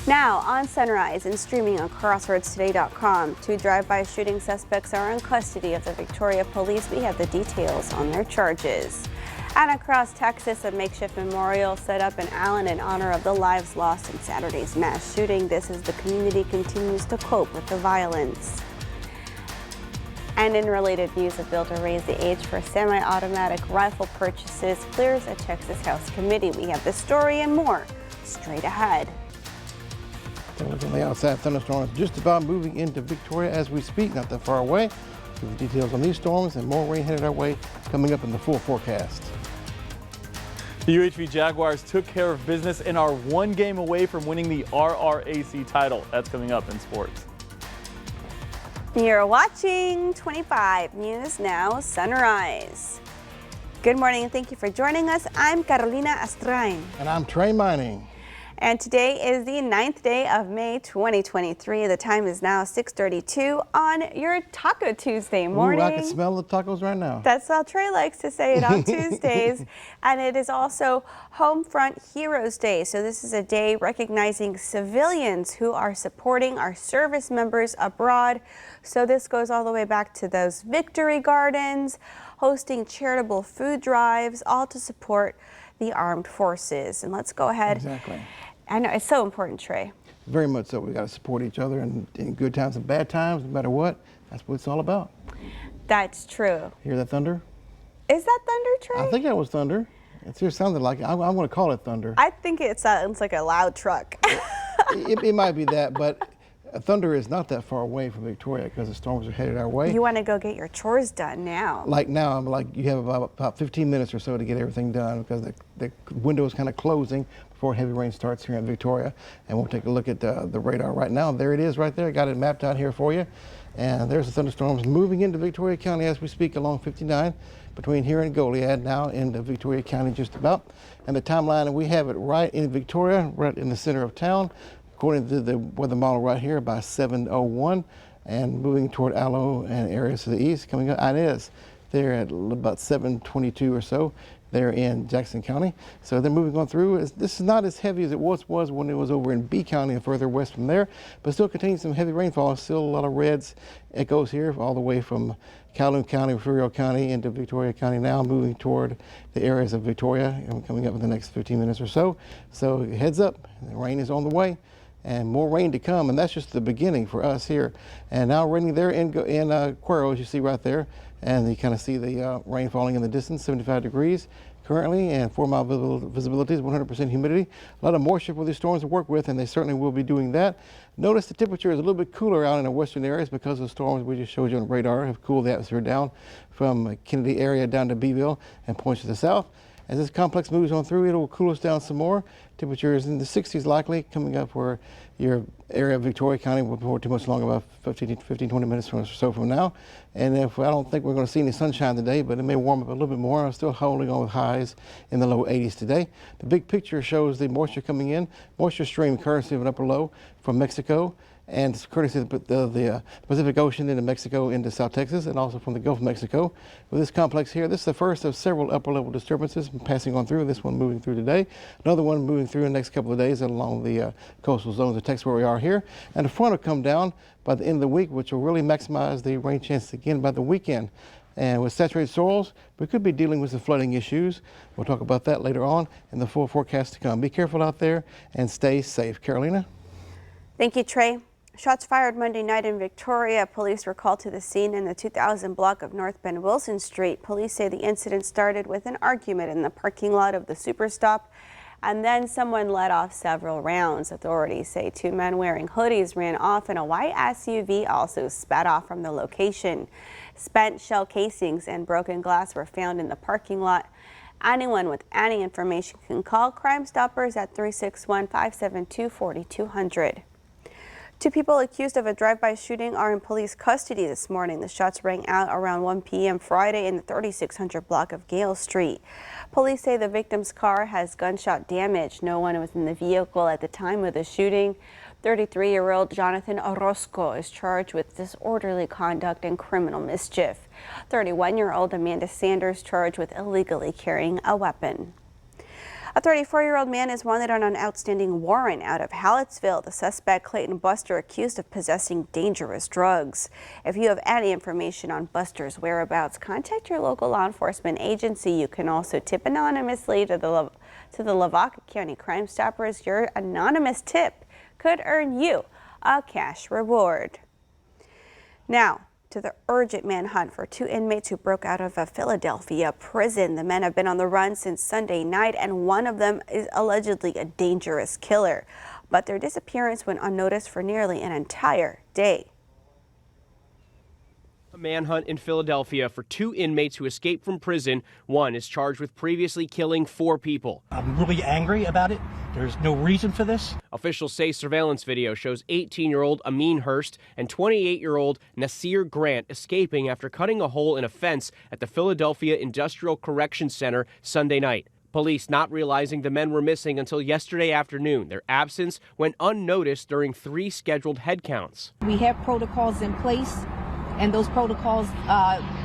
Now on Sunrise and streaming on crosswordstoday.com, 2 drive-by shooting suspects are in custody of the Victoria Police. We have the details on their charges. And across Texas, a makeshift memorial set up in Allen in honor of the lives lost in Saturday's mass shooting. This as the community continues to cope with the violence. And in related news, a bill to raise the age for semi-automatic rifle purchases clears a Texas House committee. We have this story and more straight ahead. Look on the outside, thunderstorms just about moving into Victoria as we speak, not that far away. Give the details on these storms and more rain headed our way coming up in the full forecast. The UHV Jaguars took care of business and are 1 game away from winning the RRAC title. That's coming up in sports. You're watching 25 News Now Sunrise. Good morning and thank you for joining us. I'm Carolina Astrain. And I'm Trey Mining. And today is the 9th day of May 2023. The time is now 6:32 on your Taco Tuesday morning. Ooh, I can smell the tacos right now. That's how Trey likes to say it on Tuesdays. And it is also Homefront Heroes Day. So this is a day recognizing civilians who are supporting our service members abroad. So this goes all the way back to those victory gardens, hosting charitable food drives, all to support the armed forces. And let's go ahead. Exactly. I know, it's so important, Trey. Very much so. We got to support each other in good times and bad times, no matter what. That's what it's all about. That's true. Hear that thunder? Is that thunder, Trey? I think that was thunder. It just sounded like it. I'm going to call it thunder. I think it sounds like a loud truck. it might be that, but thunder is not that far away from Victoria because the storms are headed our way. You want to go get your chores done now. Like now, you have about 15 minutes or so to get everything done because the window is kind of closing before heavy rain starts here in Victoria. And we'll take a look at the radar right now. There it is right there. Got it mapped out here for you. And there's the thunderstorms moving into Victoria County as we speak along 59 between here and Goliad, now into Victoria County just about. And the timeline, we have it right in Victoria, right in the center of town. According to the weather model right here, by 7:01, and moving toward Aloe and areas to the east, coming up Inez. They're at about 7:22 or so. They're in Jackson County, so they're moving on through. This is not as heavy as it was when it was over in B County and further west from there, but still contains some heavy rainfall. Still a lot of reds. It goes here all the way from Calhoun County, Refugio County into Victoria County now, moving toward the areas of Victoria and coming up in the next 15 minutes or so. So heads up, the rain is on the way. And more rain to come, and that's just the beginning for us here. And now raining there in Cuero, as you see right there, and you kind of see the rain falling in the distance, 75 degrees currently, and 4-mile visibility, 100% humidity. A lot of moisture for these storms to work with, and they certainly will be doing that. Notice the temperature is a little bit cooler out in the western areas because of the storms we just showed you on radar have cooled the atmosphere down from Kennedy area down to Beeville and points to the south. As this complex moves on through, it will cool us down some more. Temperatures in the 60s likely coming up where your area of Victoria County will be too much longer, about 15, 20 minutes or so from now. And I don't think we're going to see any sunshine today, but it may warm up a little bit more. I'm still holding on with highs in the low 80s today. The big picture shows the moisture coming in, moisture stream courtesy of an upper low from Mexico, and it's courtesy of the Pacific Ocean into Mexico into South Texas, and also from the Gulf of Mexico. With this complex here, this is the first of several upper level disturbances passing on through. This one moving through today, another one moving through in the next couple of days along the coastal zones of Texas where we are here. And the front will come down by the end of the week, which will really maximize the rain chances again by the weekend. And with saturated soils, we could be dealing with some flooding issues. We'll talk about that later on in the full forecast to come. Be careful out there and stay safe. Carolina? Thank you, Trey. Shots fired Monday night in Victoria. Police were called to the scene in the 2000 block of North Bend Wilson Street. Police say the incident started with an argument in the parking lot of the Superstop, and then someone let off several rounds. Authorities say 2 men wearing hoodies ran off, and a white SUV also sped off from the location. Spent shell casings and broken glass were found in the parking lot. Anyone with any information can call Crime Stoppers at 361-572-4200. 2 people accused of a drive-by shooting are in police custody this morning. The shots rang out around 1 p.m. Friday in the 3600 block of Gale Street. Police say the victim's car has gunshot damage. No one was in the vehicle at the time of the shooting. 33-year-old Jonathan Orozco is charged with disorderly conduct and criminal mischief. 31-year-old Amanda Sanders charged with illegally carrying a weapon. A 34-year-old man is wanted on an outstanding warrant out of Hallettsville. The suspect, Clayton Buster, accused of possessing dangerous drugs. If you have any information on Buster's whereabouts, contact your local law enforcement agency. You can also tip anonymously to the Lavaca County Crime Stoppers. Your anonymous tip could earn you a cash reward. Now, to the urgent manhunt for 2 inmates who broke out of a Philadelphia prison. The men have been on the run since Sunday night, and one of them is allegedly a dangerous killer. But their disappearance went unnoticed for nearly an entire day. A manhunt in Philadelphia for 2 inmates who escaped from prison. One is charged with previously killing 4 people. I'm really angry about it. There's no reason for this. Officials say surveillance video shows 18-year-old Amin Hurst and 28-year-old Nasir Grant escaping after cutting a hole in a fence at the Philadelphia Industrial Correction Center Sunday night. Police not realizing the men were missing until yesterday afternoon. Their absence went unnoticed during 3 scheduled head counts. We have protocols in place, and those protocols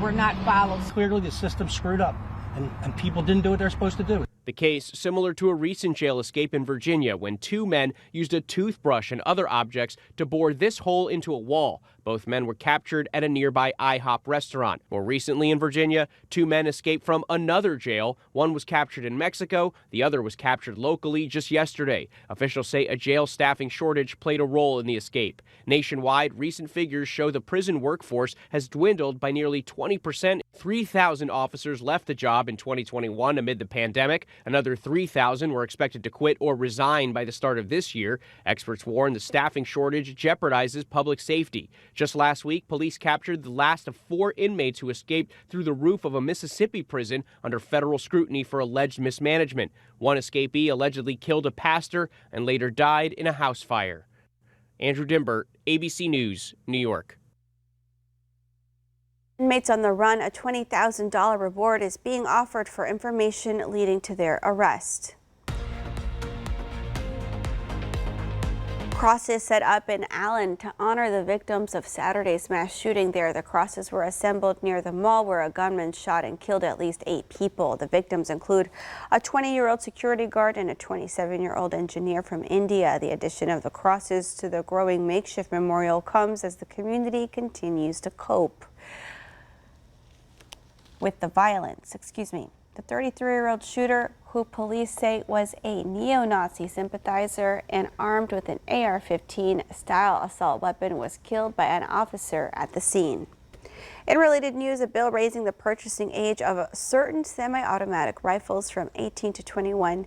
were not followed. Clearly the system's screwed up, and people didn't do what they're supposed to do. The case similar to a recent jail escape in Virginia when 2 men used a toothbrush and other objects to bore this hole into a wall. Both men were captured at a nearby IHOP restaurant. More recently in Virginia, 2 men escaped from another jail. One was captured in Mexico. The other was captured locally just yesterday. Officials say a jail staffing shortage played a role in the escape. Nationwide, recent figures show the prison workforce has dwindled by nearly 20%. 3,000 officers left the job in 2021 amid the pandemic. Another 3,000 were expected to quit or resign by the start of this year. Experts warn the staffing shortage jeopardizes public safety. Just last week, police captured the last of 4 inmates who escaped through the roof of a Mississippi prison under federal scrutiny for alleged mismanagement. One escapee allegedly killed a pastor and later died in a house fire. Andrew Dimbert, ABC News, New York. Inmates on the run, a $20,000 reward is being offered for information leading to their arrest. Crosses set up in Allen to honor the victims of Saturday's mass shooting there. The crosses were assembled near the mall where a gunman shot and killed at least 8 people. The victims include a 20-year-old security guard and a 27-year-old engineer from India. The addition of the crosses to the growing makeshift memorial comes as the community continues to cope with the violence. The 33-year-old shooter, who police say was a neo-Nazi sympathizer and armed with an AR-15 style assault weapon, was killed by an officer at the scene. In related news, a bill raising the purchasing age of certain semi-automatic rifles from 18 to 21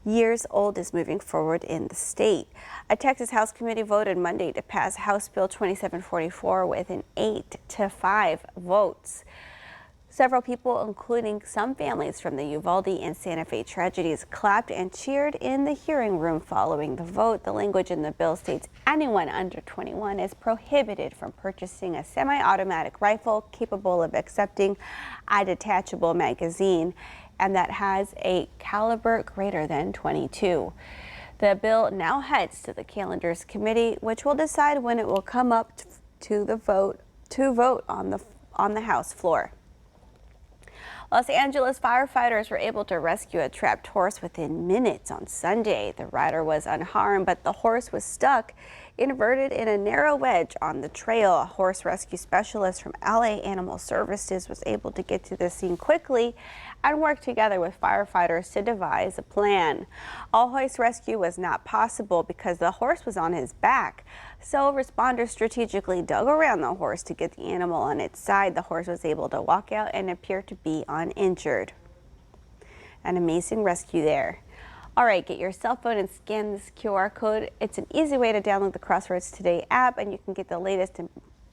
years old is moving forward in the state. A Texas House committee voted Monday to pass House Bill 2744 with an 8-5 votes. Several people, including some families from the Uvalde and Santa Fe tragedies, clapped and cheered in the hearing room following the vote. The language in the bill states anyone under 21 is prohibited from purchasing a semi-automatic rifle capable of accepting a detachable magazine and that has a caliber greater than .22. The bill now heads to the Calendars Committee, which will decide when it will come up to vote on the House floor. Los Angeles firefighters were able to rescue a trapped horse within minutes on Sunday. The rider was unharmed, but the horse was stuck inverted in a narrow wedge on the trail. A horse rescue specialist from LA Animal Services was able to get to the scene quickly and work together with firefighters to devise a plan. All-hoist rescue was not possible because the horse was on his back, so responders strategically dug around the horse to get the animal on its side. The horse was able to walk out and appear to be uninjured. An amazing rescue there. All right, get your cell phone and scan this QR code. It's an easy way to download the Crossroads Today app, and you can get the latest in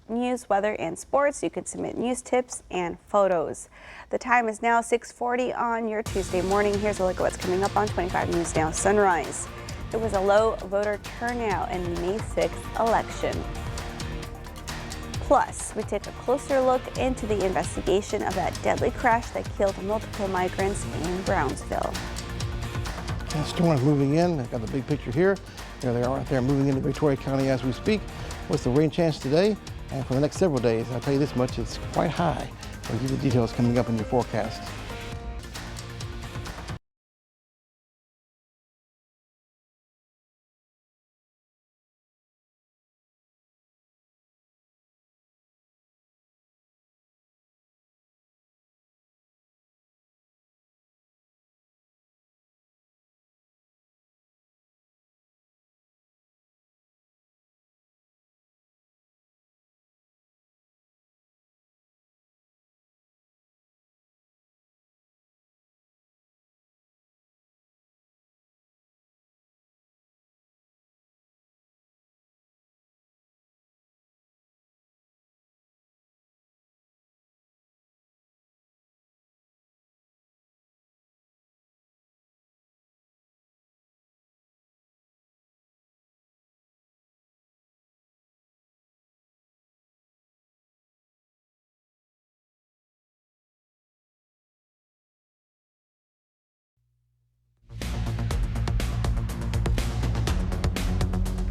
news, weather, and sports. You can submit news tips and photos. The time is now 6:40 on your Tuesday morning. Here's a look at what's coming up on 25 News Now Sunrise. It was a low voter turnout in the May 6th election. Plus, we take a closer look into the investigation of that deadly crash that killed multiple migrants in Brownsville. And storms moving in. I've got the big picture here. There they are right there, moving into Victoria County as we speak. What's the rain chance today? And for the next several days, I'll tell you this much, it's quite high. I'll give you the details coming up in your forecast.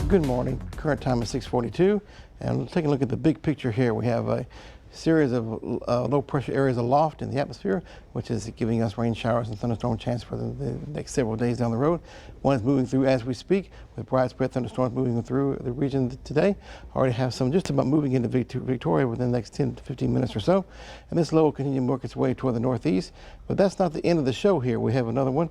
Good morning. Current time is 6:42, and taking a look at the big picture here, we have a series of low pressure areas aloft in the atmosphere, which is giving us rain showers and thunderstorm chance for the next several days down the road. One is moving through as we speak, with widespread thunderstorms moving through the region today. Already have some just about moving into Victoria within the next 10 to 15 minutes or so. And this low will continue to work its way toward the northeast. But that's not the end of the show here. We have another one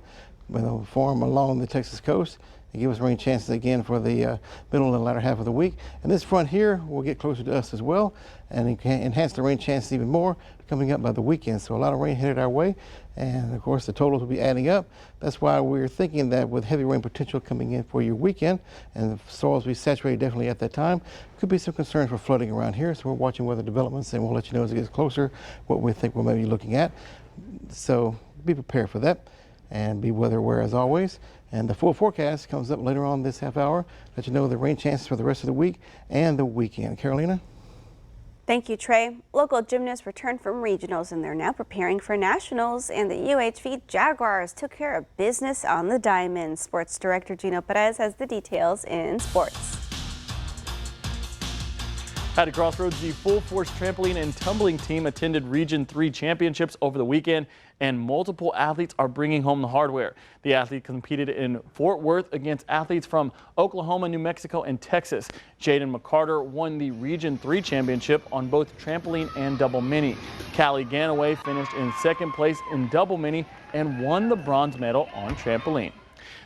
form along the Texas coast and give us rain chances again for the middle and latter half of the week. And this front here will get closer to us as well and it can enhance the rain chances even more coming up by the weekend. So a lot of rain headed our way, and of course the totals will be adding up. That's why we're thinking that with heavy rain potential coming in for your weekend and the soils will be saturated definitely at that time, could be some concerns for flooding around here. So we're watching weather developments and we'll let you know as it gets closer what we think we may be looking at. So be prepared for that and be weather aware as always. And the full forecast comes up later on this half hour. Let you know the rain chances for the rest of the week and the weekend. Carolina? Thank you, Trey. Local gymnasts returned from regionals and they're now preparing for nationals. And the UHV Jaguars took care of business on the diamond. Sports Director Gino Perez has the details in sports. At Crossroads, the Full Force Trampoline and Tumbling team attended Region 3 championships over the weekend, and multiple athletes are bringing home the hardware. The athlete competed in Fort Worth against athletes from Oklahoma, New Mexico, and Texas. Jaden McCarter won the Region 3 championship on both trampoline and double mini. Callie Ganaway finished in second place in double mini and won the bronze medal on trampoline.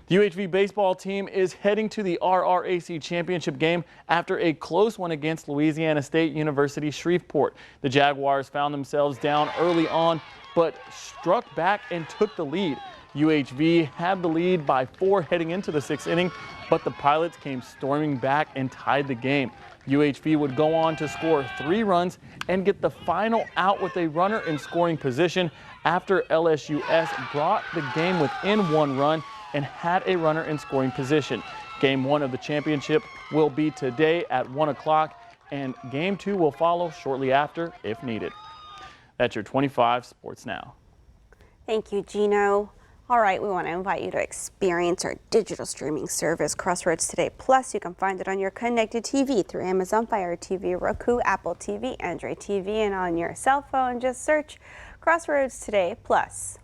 The UHV baseball team is heading to the RRAC championship game after a close one against Louisiana State University Shreveport. The Jaguars found themselves down early on, but struck back and took the lead. UHV had the lead by 4 heading into the 6th inning, but the Pilots came storming back and tied the game. UHV would go on to score 3 runs and get the final out with a runner in scoring position after LSUS brought the game within 1 run and had a runner in scoring position. Game 1 of the championship will be today at 1 o'clock, and Game 2 will follow shortly after if needed. That's your 25 Sports Now. Thank you, Gino. All right, we want to invite you to experience our digital streaming service, Crossroads Today Plus. You can find it on your connected TV through Amazon Fire TV, Roku, Apple TV, Android TV, and on your cell phone. Just search Crossroads Today Plus.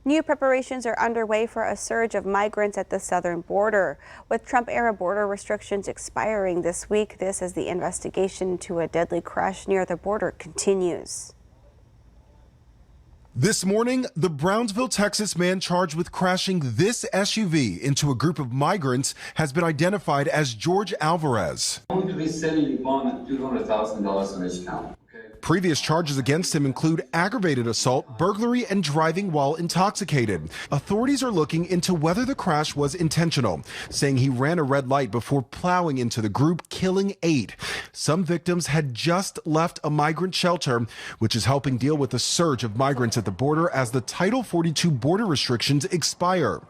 New preparations are underway for a surge of migrants at the southern border. With Trump-era border restrictions expiring this week, this as the investigation into a deadly crash near the border continues. This morning, the Brownsville, Texas man charged with crashing this SUV into a group of migrants has been identified as George Alvarez. I'm going to be setting a bond at $200,000 on his account. Previous charges against him include aggravated assault, burglary, and driving while intoxicated. Authorities are looking into whether the crash was intentional, saying he ran a red light before plowing into the group, killing 8. Some victims had just left a migrant shelter, which is helping deal with the surge of migrants at the border as the Title 42 border restrictions expire.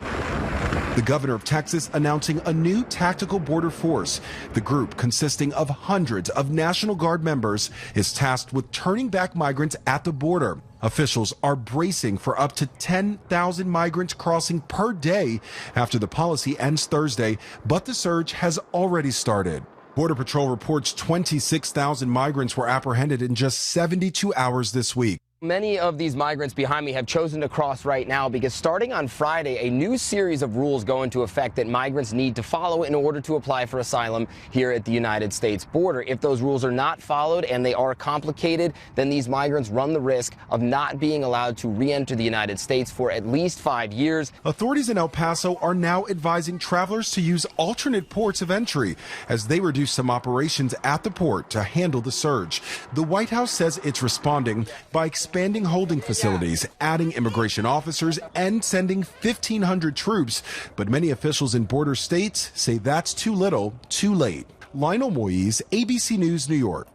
The governor of Texas announcing a new tactical border force. The group, consisting of hundreds of National Guard members, is tasked with turning back migrants at the border. Officials are bracing for up to 10,000 migrants crossing per day after the policy ends Thursday, but the surge has already started. Border Patrol reports 26,000 migrants were apprehended in just 72 hours this week. Many of these migrants behind me have chosen to cross right now because starting on Friday, a new series of rules go into effect that migrants need to follow in order to apply for asylum here at the United States border. If those rules are not followed and they are complicated, then these migrants run the risk of not being allowed to re-enter the United States for at least 5 years. Authorities in El Paso are now advising travelers to use alternate ports of entry as they reduce some operations at the port to handle the surge. The White House says it's responding by expanding holding facilities, adding immigration officers, and sending 1,500 troops. But many officials in border states say that's too little, too late. Lionel Moise, ABC News, New York.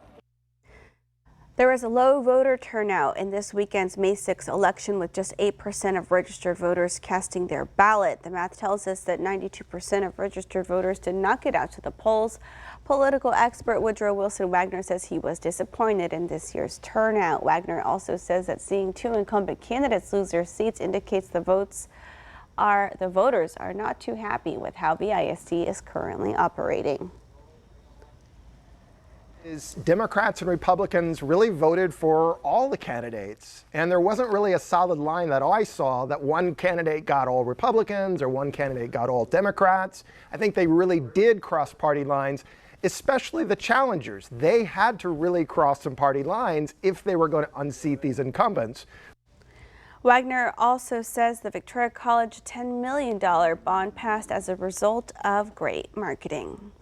There was a low voter turnout in this weekend's May 6 election, with just 8% of registered voters casting their ballot. The math tells us that 92% of registered voters did not get out to the polls. Political expert Woodrow Wilson Wagner says he was disappointed in this year's turnout. Wagner also says that seeing 2 incumbent candidates lose their seats indicates the votes the voters are not too happy with how VISD is currently operating. Democrats and Republicans really voted for all the candidates, and there wasn't really a solid line that I saw that one candidate got all Republicans or one candidate got all Democrats. I think they really did cross party lines, especially the challengers. They had to really cross some party lines if they were going to unseat these incumbents. Wagner also says the Victoria College $10 million bond passed as a result of great marketing.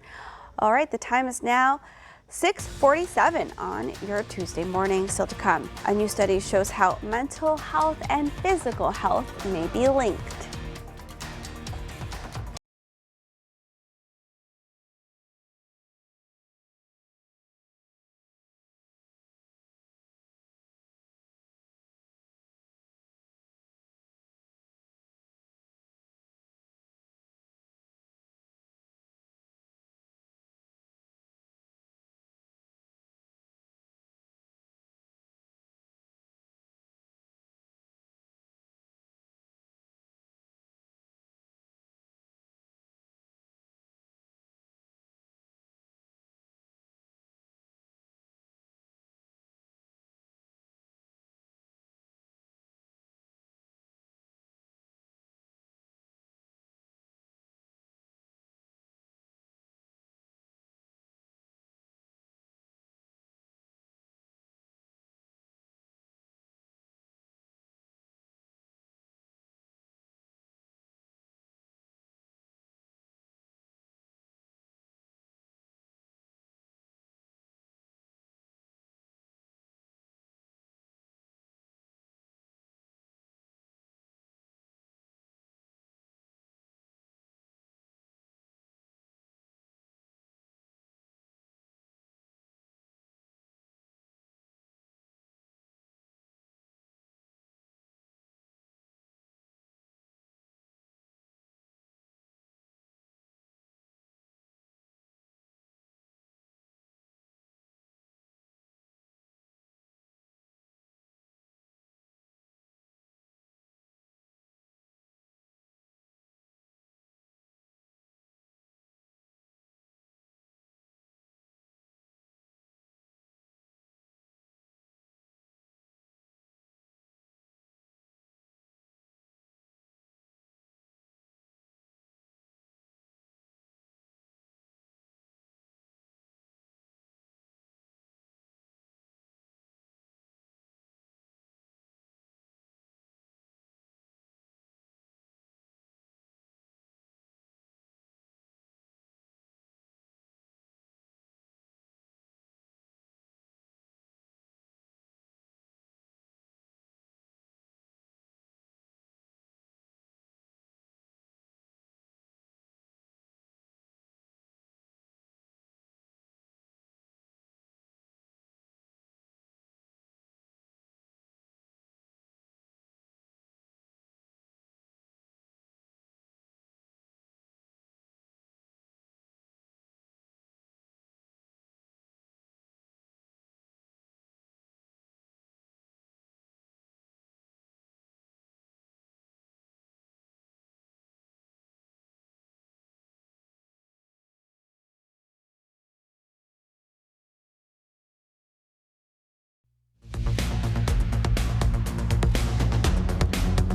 All right, the time is now 6:47 on your Tuesday morning. Still to come, a new study shows how mental health and physical health may be linked.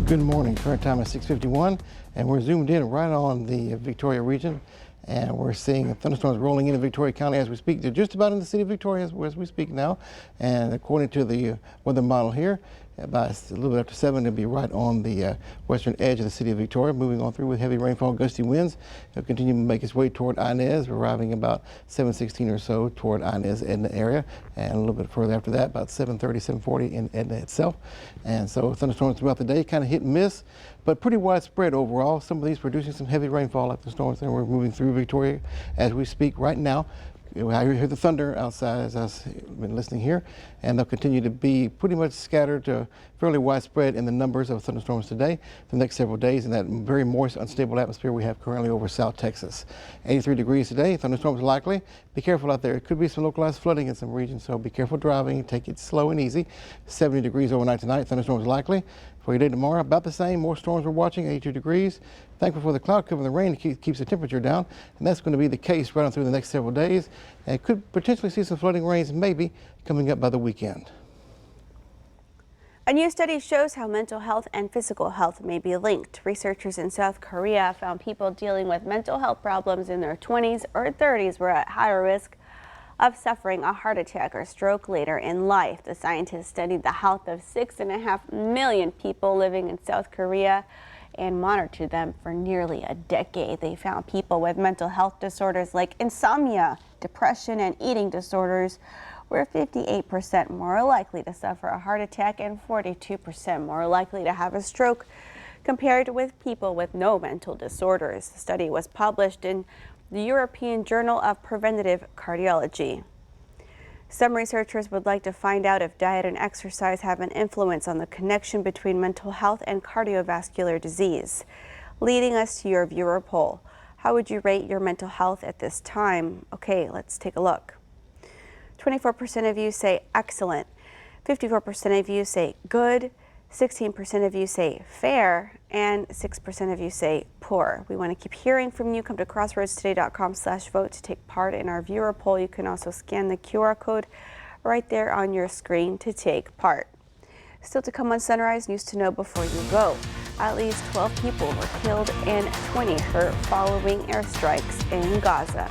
Good morning. Current time is 6:51, and we're zoomed in right on the Victoria region, and we're seeing thunderstorms rolling into Victoria County as we speak. They're just about in the city of Victoria as we speak now, and according to the weather model here, about a little bit after 7, it'll be right on the western edge of the city of Victoria, moving on through with heavy rainfall, gusty winds. It'll continue to make its way toward Inez, arriving about 7:16 or so toward Inez, Edna area, and a little bit further after that, about 7:30, 7:40 in Edna itself. And so thunderstorms throughout the day, kind of hit and miss, but pretty widespread overall. Some of these producing some heavy rainfall like the storms that we're moving through Victoria as we speak right now. I hear the thunder outside as I've been listening here, and they'll continue to be pretty much scattered, fairly widespread in the numbers of thunderstorms today, the next several days in that very moist, unstable atmosphere we have currently over South Texas. 83 degrees today, thunderstorms likely. Be careful out there. It could be some localized flooding in some regions, so be careful driving. Take it slow and easy. 70 degrees overnight tonight, thunderstorms likely. For your day tomorrow, about the same. More storms we're watching, 82 degrees. Thankful for the cloud cover, the rain keeps the temperature down, and that's going to be the case right on through the next several days. And could potentially see some flooding rains maybe coming up by the weekend. A new study shows how mental health and physical health may be linked. Researchers in South Korea found people dealing with mental health problems in their 20s or 30s were at higher risk of suffering a heart attack or stroke later in life. The scientists studied the health of 6.5 million people living in South Korea and monitored them for nearly a decade. They found people with mental health disorders like insomnia, depression, and eating disorders were 58% more likely to suffer a heart attack and 42% more likely to have a stroke compared with people with no mental disorders. The study was published in the European Journal of Preventive Cardiology. Some researchers would like to find out if diet and exercise have an influence on the connection between mental health and cardiovascular disease. Leading us to your viewer poll. How would you rate your mental health at this time? Okay, let's take a look. 24% of you say excellent, 54% of you say good, 16% of you say fair, and 6% of you say poor. We want to keep hearing from you. Come to crossroadstoday.com/vote to take part in our viewer poll. You can also scan the QR code right there on your screen to take part. Still to come on Sunrise News to know before you go. At least 12 people were killed and 20 hurt following airstrikes in Gaza.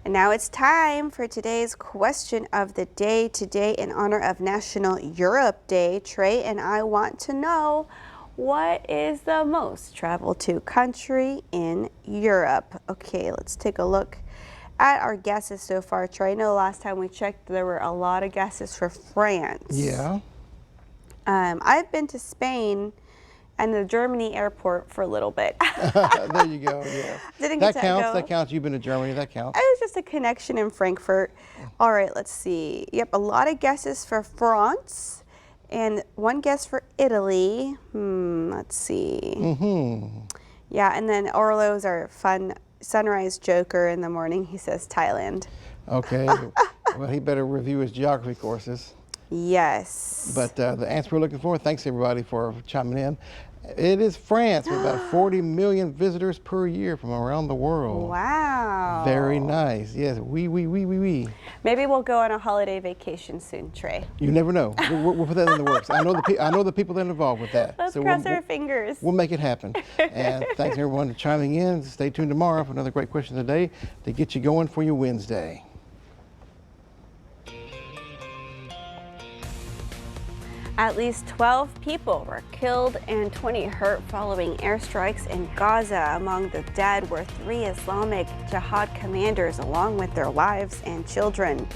And now it's time for today's question of the day. Today, in honor of National Europe Day, Trey and I want to know, what is the most traveled to country in Europe? Okay, let's take a look at our guesses so far. Trey, I know last time we checked, there were a lot of guesses for France. Yeah. I've been to Spain and the Germany airport for a little bit. There you go. Yeah. Didn't get That counts. go. That counts. You've been to Germany. That counts. It was just a connection in Frankfurt. All right, let's see. Yep, a lot of guesses for France and one guess for Italy. Let's see. Yeah, and then Orlo's our fun sunrise joker in the morning. He says Thailand. Okay. Well, he better review his geography courses. Yes. But the answer we're looking for, thanks everybody for chiming in. It is France with about 40 million visitors per year from around the world. Wow. Very nice. Yes, oui. Maybe we'll go on a holiday vacation soon, Trey. You never know. We'll put that in the works. I know the people that are involved with that. Let's cross our fingers. We'll make it happen. And thanks everyone for chiming in. Stay tuned tomorrow for another great question of the day to get you going for your Wednesday. At least 12 people were killed and 20 hurt following airstrikes in Gaza. Among the dead were 3 Islamic Jihad commanders along with their wives and children.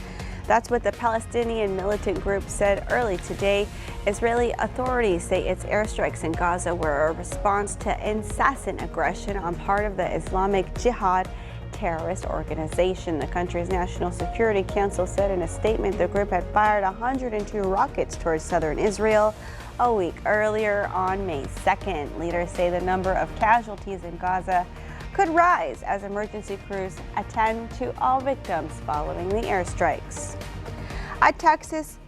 That's what the Palestinian militant group said early today. Israeli authorities say its airstrikes in Gaza were a response to incessant aggression on part of the Islamic Jihad terrorist organization. The country's National Security Council said in a statement the group had fired 102 rockets towards southern Israel a week earlier on May 2nd. Leaders say the number of casualties in Gaza could rise as emergency crews attend to all victims following the airstrikes. A Texas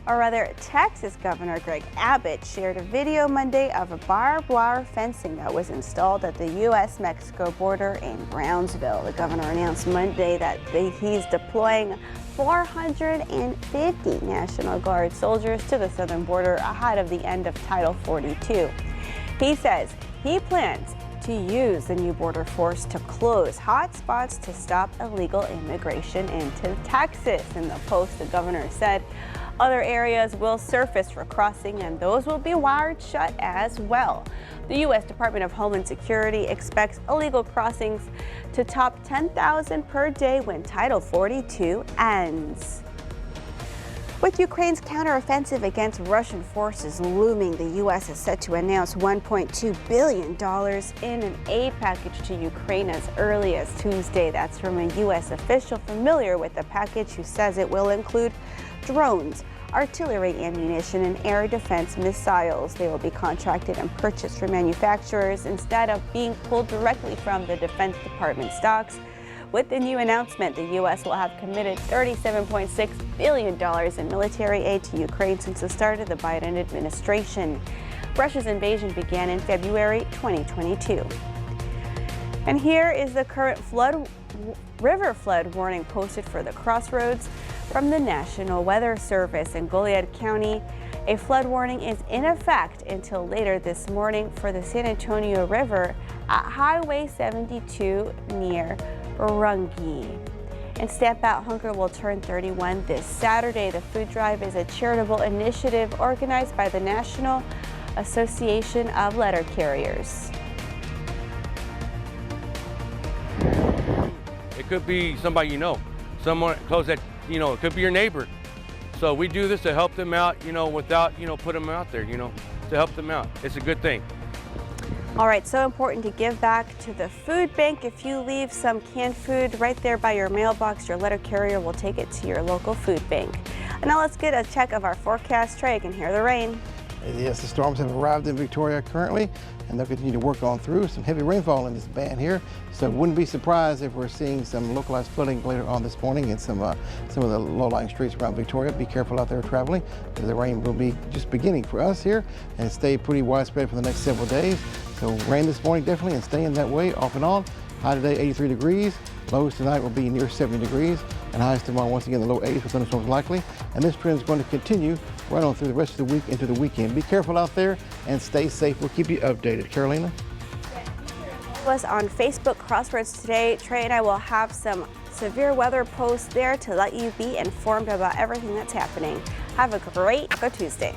Or rather, Texas Governor Greg Abbott shared a video Monday of a barbed wire fencing that was installed at the U.S.-Mexico border in Brownsville. The governor announced Monday that he's deploying 450 National Guard soldiers to the southern border ahead of the end of Title 42. He says he plans to use the new border force to close hot spots to stop illegal immigration into Texas. In the post, the governor said other areas will surface for crossing, and those will be wired shut as well. The U.S. Department of Homeland Security expects illegal crossings to top 10,000 per day when Title 42 ends. With Ukraine's counteroffensive against Russian forces looming, the U.S. is set to announce $1.2 billion in an aid package to Ukraine as early as Tuesday. That's from a U.S. official familiar with the package who says it will include drones, artillery ammunition, and air defense missiles. They will be contracted and purchased from manufacturers instead of being pulled directly from the Defense Department stocks. With the new announcement, the U.S. will have committed $37.6 billion in military aid to Ukraine since the start of the Biden administration. Russia's invasion began in February 2022. And here is the current river flood warning posted for the Crossroads from the National Weather Service in Goliad County. A flood warning is in effect until later this morning for the San Antonio River at Highway 72 near Rungi. And Stamp Out Hunger will turn 31 this Saturday. The food drive is a charitable initiative organized by the National Association of Letter Carriers. It could be somebody you know, someone close that, it could be your neighbor. So we do this to help them out, without, put them out there, to help them out. It's a good thing. All right, so important to give back to the food bank. If you leave some canned food right there by your mailbox, your letter carrier will take it to your local food bank. And now let's get a check of our forecast. Trey, you can hear the rain. Yes, the storms have arrived in Victoria currently, and they'll continue to work on through. Some heavy rainfall in this band here, so wouldn't be surprised if we're seeing some localized flooding later on this morning in some of the low-lying streets around Victoria. Be careful out there traveling, because the rain will be just beginning for us here and stay pretty widespread for the next several days. So rain this morning definitely, and staying that way off and on. High today 83 degrees. Lows tonight will be near 70 degrees, and highs tomorrow once again in the low 80s with thunderstorms likely. And this trend is going to continue right on through the rest of the week into the weekend. Be careful out there and stay safe. We'll keep you updated. Carolina? Was on Facebook Crossroads today. Trey and I will have some severe weather posts there to let you be informed about everything that's happening. Have a great Tuesday.